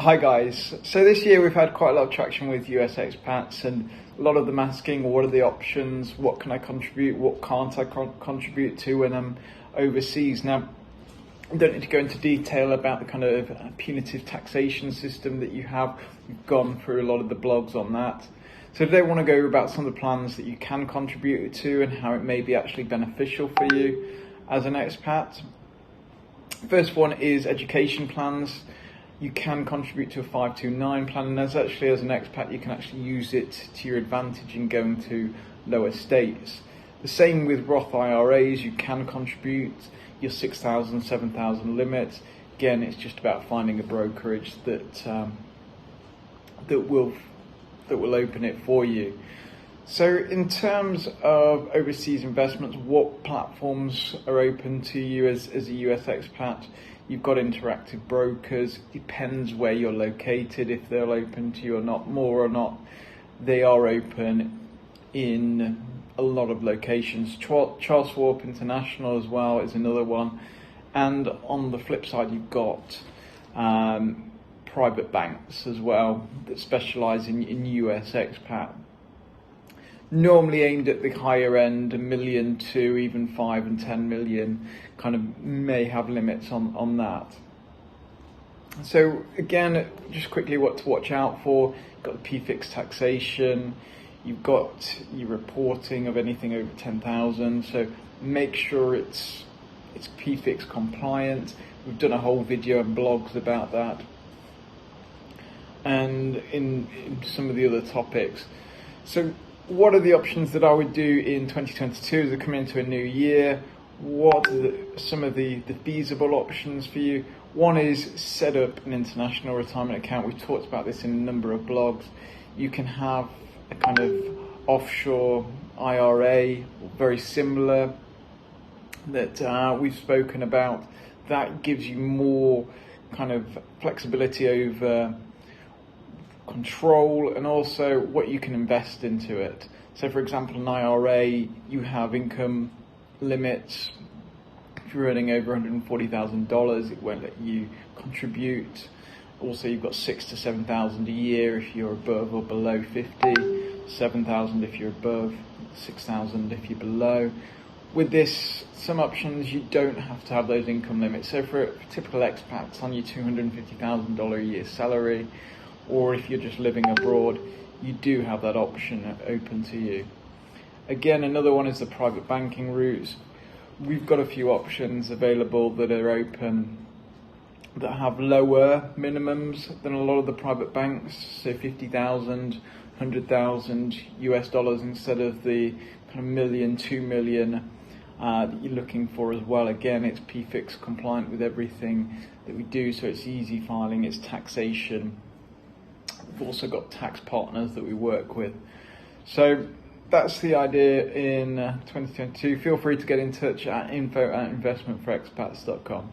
Hi guys, so this year we've had quite a lot of traction with US expats, and a lot of them asking what are the options, what can I contribute, what can't I contribute to when I'm overseas. Now, I don't need to go into detail about the kind of punitive taxation system that you have. We've gone through a lot of the blogs on that. So today I want to go about some of the plans that you can contribute to and how it may be actually beneficial for you as an expat. First one is education plans. You can contribute to a 529 plan, and as an expat you can actually use it to your advantage in going to lower states. The same with Roth IRAs, you can contribute your 6,000, 7,000 limit. Again, it's just about finding a brokerage that will open it for you. So in terms of overseas investments, what platforms are open to you as a US expat? You've got interactive brokers. Depends where you're located if they're open to you or not. More or not, they are open in a lot of locations. Charles Schwab International as well is another one. And on the flip side, you've got private banks as well that specialise in US expat. Normally aimed at the higher end, $1 million to even 5 and 10 million, kind of may have limits on that. So again, just quickly what to watch out for. You've got the PFICS taxation, you've got your reporting of anything over 10,000, so make sure it's PFICS compliant. We've done a whole video and blogs about that, and in some of the other topics. So what are the options that I would do in 2022 as we come into a new year? What are some of the feasible options for you? One is set up an international retirement account. We've talked about this in a number of blogs. You can have a kind of offshore IRA, very similar, that we've spoken about. That gives you more kind of flexibility over control and also what you can invest into it. So for example, an IRA, you have income limits. If you're earning over $140,000, it won't let you contribute. Also, you've got 6,000 to 7,000 a year if you're above or below 50, 7,000 if you're above, 6,000 if you're below. With this, some options you don't have to have those income limits. So for a typical expat, it's on your $250,000 a year salary, or if you're just living abroad, you do have that option open to you. Again, another one is the private banking routes. We've got a few options available that are open that have lower minimums than a lot of the private banks, so 50,000, 100,000 US dollars instead of the kind of million, 2 million that you're looking for as well. Again, it's PFICS compliant with everything that we do, so it's easy filing, it's taxation. We've also got tax partners that we work with. So that's the idea in 2022. Feel free to get in touch at info@investmentforexpats.com.